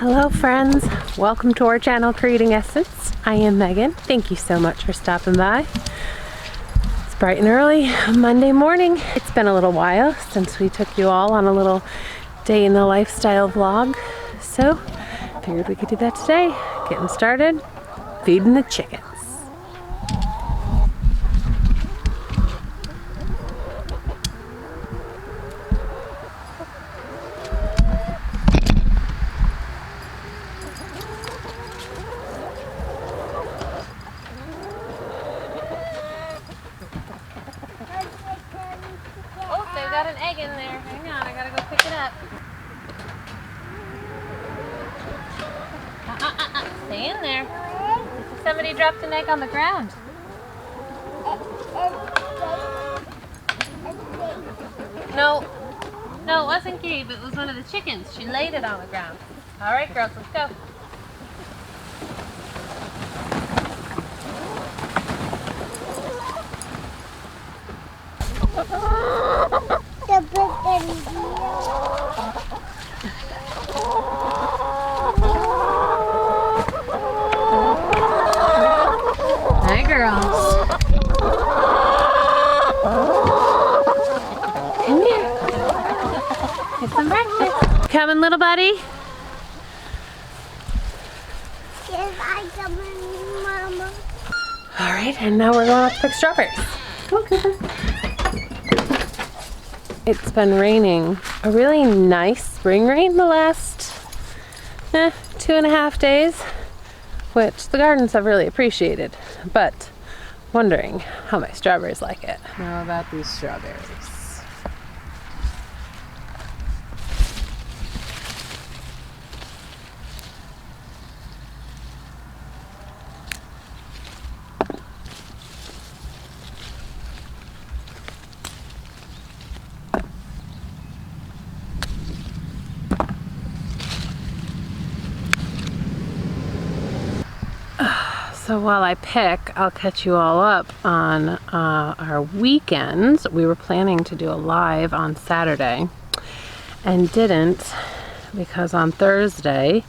Hello friends, welcome to our channel Creating Essence. I am Megan. Thank you so much for stopping by. It's bright and early Monday morning. It's been a little while since we took you all on a little day in the lifestyle vlog, so figured we could do that today. Getting started, feeding the chickens. Got an egg in there. Hang on, I gotta go pick it up. Stay in there. Somebody dropped an egg on the ground. No, it wasn't Gabe. It was one of the chickens. She laid it on the ground. All right, girls, let's go. Hi, girls. Come here. Get some breakfast. Coming, little buddy? Yes, I coming, Mama. All right, and now we're going out to pick strawberries. Go, Cooper. It's been raining, a really nice spring rain the last 2.5 days, which the gardens have really appreciated, but wondering how my strawberries like it. Now about these strawberries. So while I pick, I'll catch you all up on our weekends. We were planning to do a live on Saturday and didn't, because on Thursday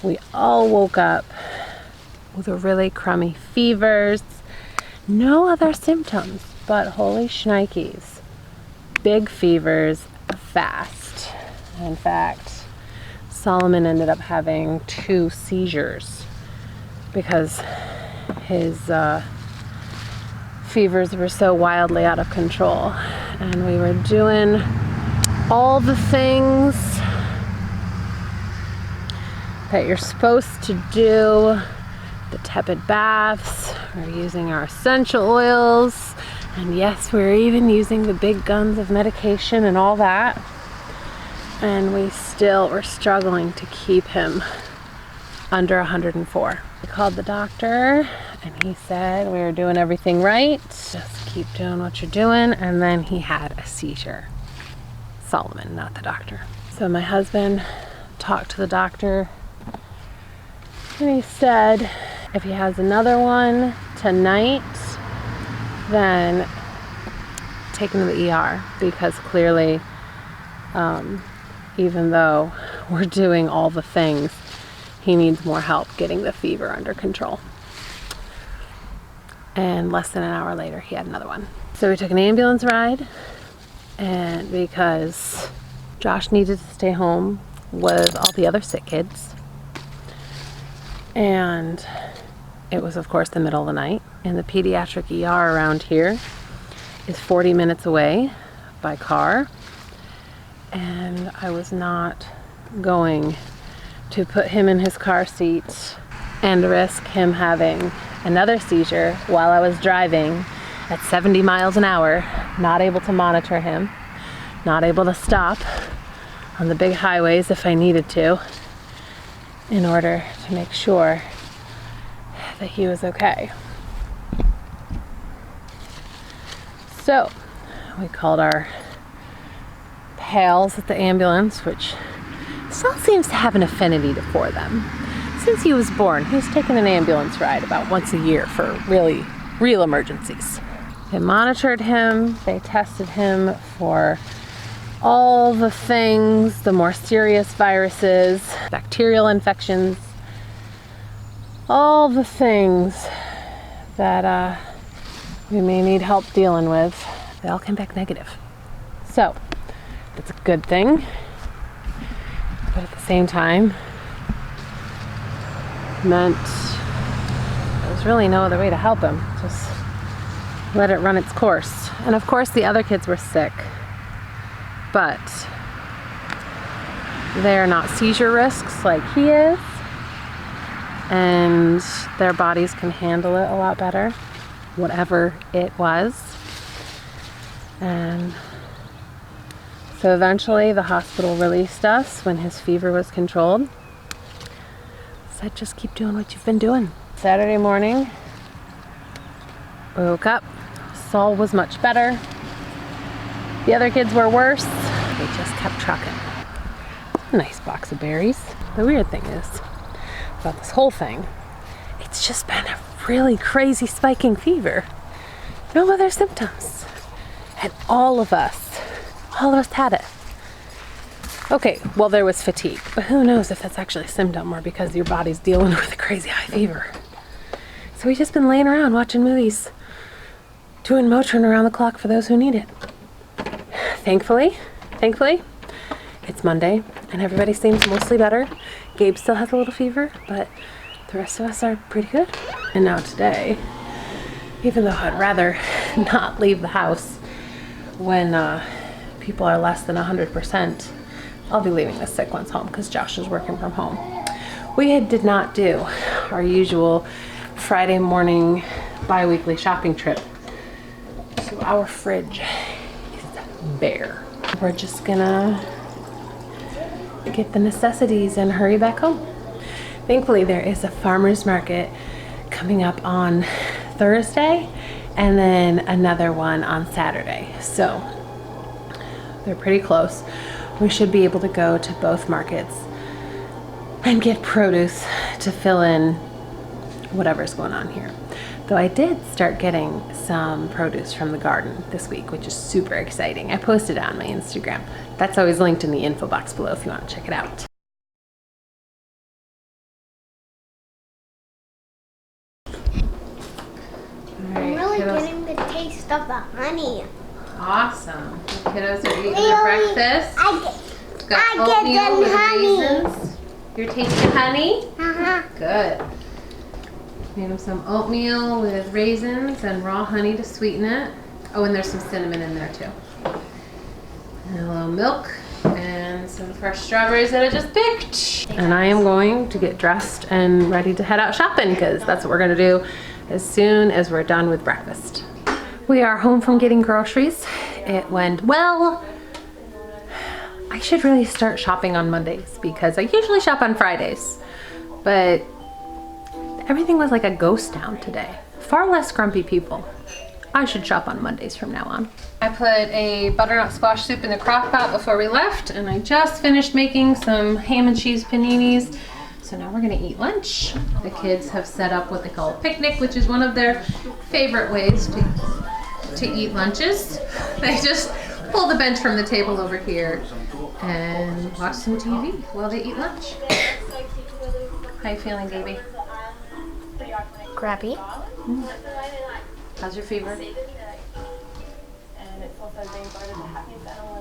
we all woke up with really crummy fevers. No other symptoms, but holy shnikes, big fevers fast. In fact, Solomon ended up having 2 seizures because his fevers were so wildly out of control. And we were doing all the things that you're supposed to do, the tepid baths, we're using our essential oils, and yes, we're even using the big guns of medication and all that. And we still were struggling to keep him under 104. We called the doctor and he said we were doing everything right. Just keep doing what you're doing. And then he had a seizure. Solomon, not the doctor. So my husband talked to the doctor and he said if he has another one tonight, then take him to the ER, because clearly even though we're doing all the things, he needs more help getting the fever under control. And less than an hour later, he had another one. So we took an ambulance ride, and because Josh needed to stay home with all the other sick kids, and it was of course the middle of the night, and the pediatric ER around here is 40 minutes away by car, and I was not going to put him in his car seat and risk him having another seizure while I was driving at 70 miles an hour, not able to monitor him, not able to stop on the big highways if I needed to, in order to make sure that he was okay. So we called our pals at the ambulance, which Saul seems to have an affinity for them. Since he was born, he's taken an ambulance ride about once a year for really real emergencies. They monitored him, they tested him for all the things, the more serious viruses, bacterial infections, all the things that we may need help dealing with, they all came back negative. So it's a good thing, but at the same time, meant there was really no other way to help him. Just let it run its course. And of course the other kids were sick, but they're not seizure risks like he is, and their bodies can handle it a lot better, whatever it was. And so eventually the hospital released us when his fever was controlled. Said just keep doing what you've been doing. Saturday morning, we woke up, Saul was much better. The other kids were worse. They just kept trucking. A nice box of berries. The weird thing is, about this whole thing, it's just been a really crazy spiking fever. No other symptoms. And all of us had it. Okay, well there was fatigue, but who knows if that's actually a symptom or because your body's dealing with a crazy high fever. So we've just been laying around watching movies, doing Motrin around the clock for those who need it. Thankfully, it's Monday and everybody seems mostly better. Gabe still has a little fever, but the rest of us are pretty good. And now today, even though I'd rather not leave the house when people are less than 100%, I'll be leaving the sick ones home because Josh is working from home. We did not do our usual Friday morning bi-weekly shopping trip. So our fridge is bare. We're just gonna get the necessities and hurry back home. Thankfully there is a farmer's market coming up on Thursday and then another one on Saturday. So they're pretty close. We should be able to go to both markets and get produce to fill in whatever's going on here. Though I did start getting some produce from the garden this week, which is super exciting. I posted it on my Instagram. That's always linked in the info box below if you want to check it out. I'm really getting the taste of the honey. Awesome. The kiddos are eating their breakfast. I get the honey. Raisins. You're tasting honey? Uh-huh. Good. Made them some oatmeal with raisins and raw honey to sweeten it. Oh, and there's some cinnamon in there too. And a little milk and some fresh strawberries that I just picked. And I am going to get dressed and ready to head out shopping because that's what we're gonna do as soon as we're done with breakfast. We are home from getting groceries. It went well. I should really start shopping on Mondays because I usually shop on Fridays, but everything was like a ghost town today. Far less grumpy people. I should shop on Mondays from now on. I put a butternut squash soup in the crock pot before we left, and I just finished making some ham and cheese paninis. So now we're gonna eat lunch. The kids have set up what they call a picnic, which is one of their favorite ways to eat lunches. They just pull the bench from the table over here and watch some TV while they eat lunch. How you feeling, baby? Crappy. How's your fever?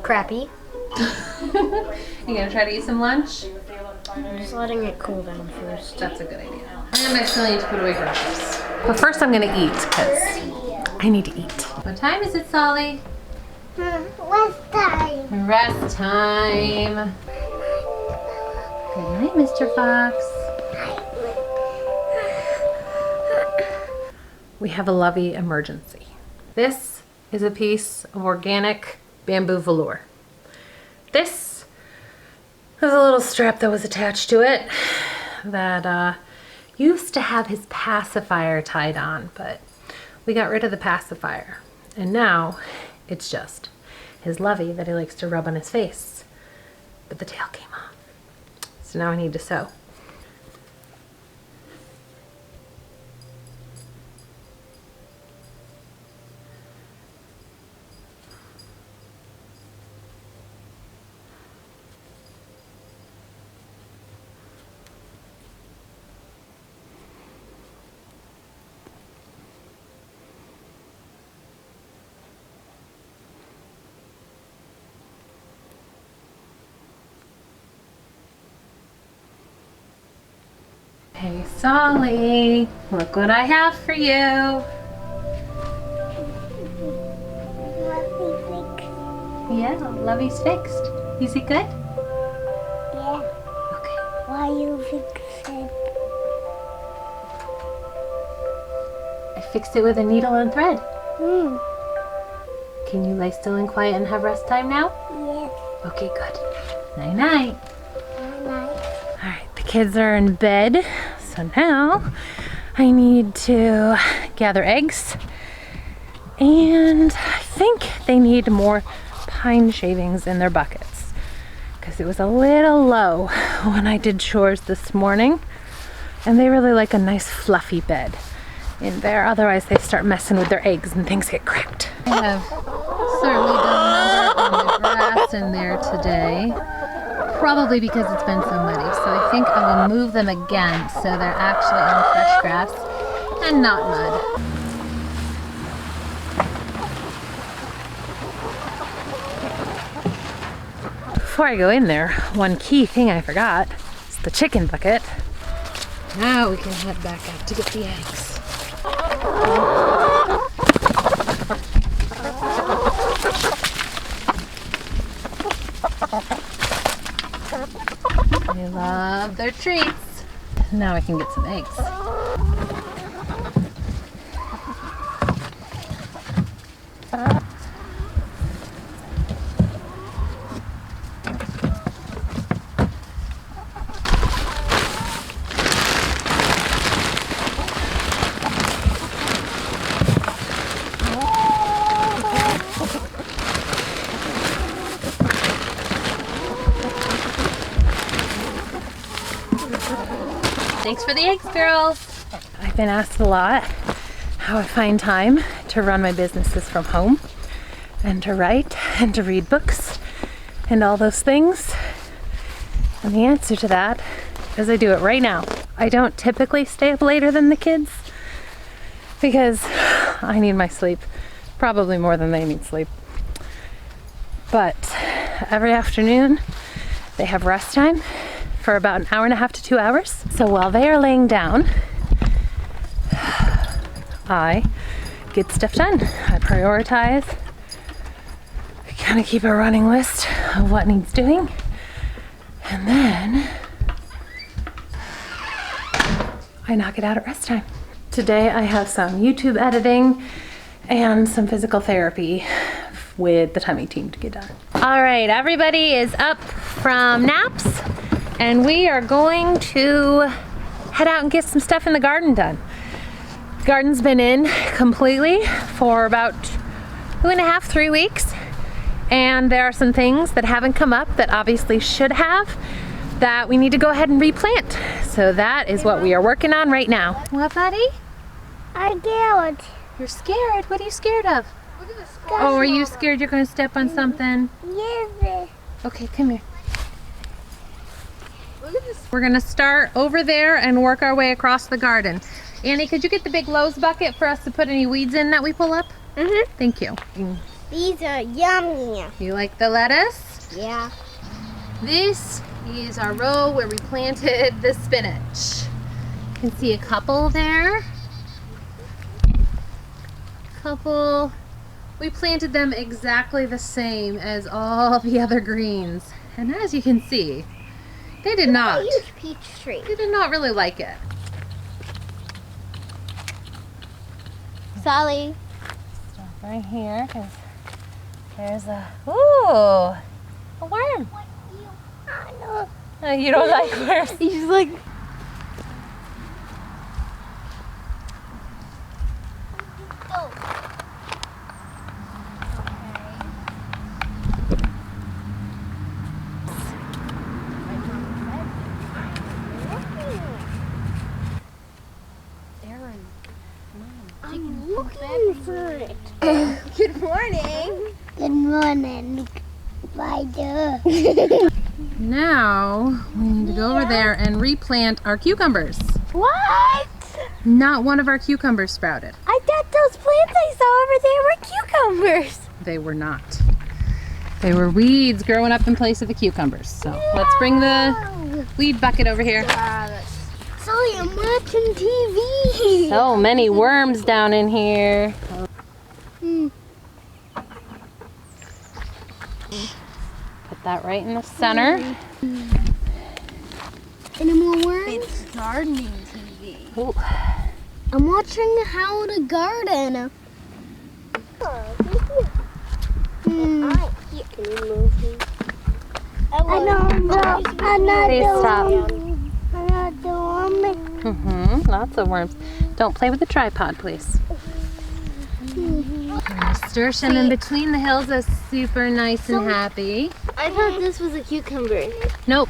Crappy. You gonna try to eat some lunch? I'm just letting it cool down first. That's a good idea. And I still need to put away groceries. But first I'm gonna eat because I need to eat. What time is it, Solly? Rest time. Rest time. Good night, Mr. Fox. We have a lovey emergency. This is a piece of organic bamboo velour. This is a little strap that was attached to it that used to have his pacifier tied on, but we got rid of the pacifier. And now it's just his lovey that he likes to rub on his face. But the tail came off. So now I need to sew. Hey, Solly, look what I have for you. Yeah, Lovey's fixed. Is it good? Yeah. Okay. Why you fix it? I fixed it with a needle and thread. Hmm. Can you lay still and quiet and have rest time now? Yes. Okay, good. Night night. Nice. All right, the kids are in bed, so now I need to gather eggs, and I think they need more pine shavings in their buckets because it was a little low when I did chores this morning, and they really like a nice fluffy bed in there, otherwise they start messing with their eggs and things get cracked. I have certainly done a number on the grass in there today, probably because it's been so muddy, so I think I will move them again so they're actually on fresh grass and not mud. Before I go in there, one key thing I forgot is the chicken bucket. Now we can head back out to get the eggs. They love their treats. Now I can get some eggs. Thanks for the eggs, girls. I've been asked a lot how I find time to run my businesses from home and to write and to read books and all those things. And the answer to that is I do it right now. I don't typically stay up later than the kids because I need my sleep, probably more than they need sleep. But every afternoon they have rest time for about an hour and a half to 2 hours. So while they are laying down, I get stuff done. I prioritize. I kind of keep a running list of what needs doing. And then I knock it out at rest time. Today I have some YouTube editing and some physical therapy with the tummy team to get done. All right, everybody is up from naps, and we are going to head out and get some stuff in the garden done. The garden's been in completely for about 2.5, 3 weeks. And there are some things that haven't come up that obviously should have, that we need to go ahead and replant. So that is what we are working on right now. What, buddy? I'm scared. You're scared? What are you scared of? Oh, are you scared you're going to step on something? Yes. Okay, come here. We're gonna start over there and work our way across the garden. Annie, could you get the big Lowe's bucket for us to put any weeds in that we pull up? Mm-hmm. Thank you. These are yummy. You like the lettuce? Yeah. This is our row where we planted the spinach. You can see a couple there. Couple. We planted them exactly the same as all the other greens. And as you can see, they did not. A huge peach tree. They did not really like it. Sally. Stop right here, because there's a, ooh, a worm. Oh, you don't like worms? He's like. I'm looking for it. Good morning. Good morning, spider. Now we need to go over there and replant our cucumbers. What? Not one of our cucumbers sprouted. I thought those plants I saw over there were cucumbers. They were not. They were weeds growing up in place of the cucumbers. So let's bring the weed bucket over here. So Really, I'm watching TV. So many worms down in here. Put that right in the center. Any more worms? It's gardening TV. Ooh. I'm watching how to garden. Can you move him? Please stop. Another one. Lots of worms. Don't play with the tripod, please. Nasturtium in between the hills is super nice and happy. I thought this was a cucumber. Nope.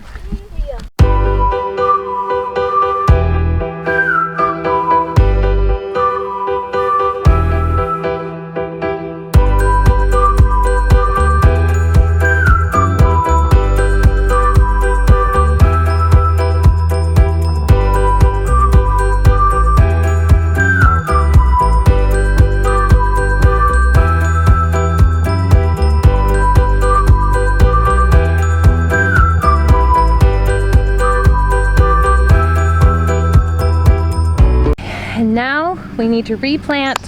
And now we need to replant,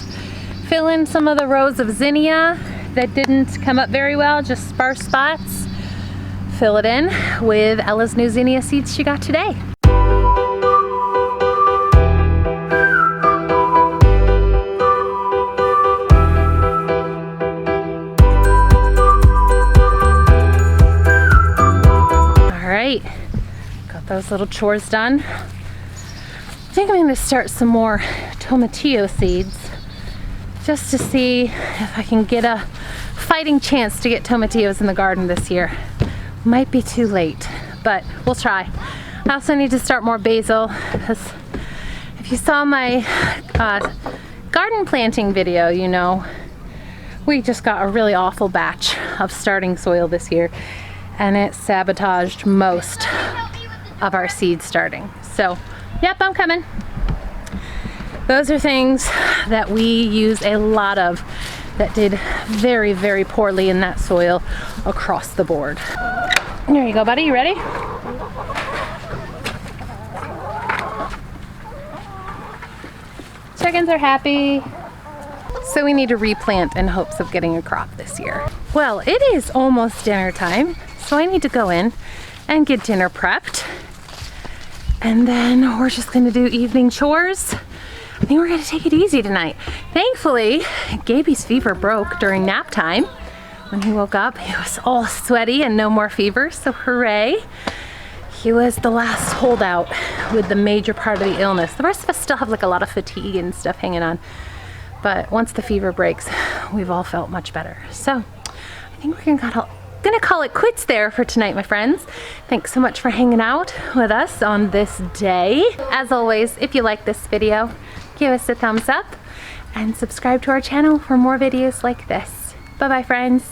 fill in some of the rows of zinnia that didn't come up very well, just sparse spots. Fill it in with Ella's new zinnia seeds she got today. All right, got those little chores done. I think I'm going to start some more tomatillo seeds just to see if I can get a fighting chance to get tomatillos in the garden this year. Might be too late, but we'll try. I also need to start more basil because if you saw my garden planting video, you know, we just got a really awful batch of starting soil this year and it sabotaged most of our seed starting. So yep, I'm coming. Those are things that we use a lot of that did very, very poorly in that soil across the board. There you go, buddy. You ready? Chickens are happy. So we need to replant in hopes of getting a crop this year. Well, it is almost dinner time, so I need to go in and get dinner prepped. And then we're just gonna do evening chores. I think we're gonna take it easy tonight. Thankfully, Gaby's fever broke during nap time. When he woke up, he was all sweaty and no more fever, so hooray. He was the last holdout with the major part of the illness. The rest of us still have like a lot of fatigue and stuff hanging on. But once the fever breaks, we've all felt much better. So I think we're gonna call it quits there for tonight, my friends. Thanks so much for hanging out with us on this day. As always, if you like this video, give us a thumbs up and subscribe to our channel for more videos like this. Bye-bye, friends.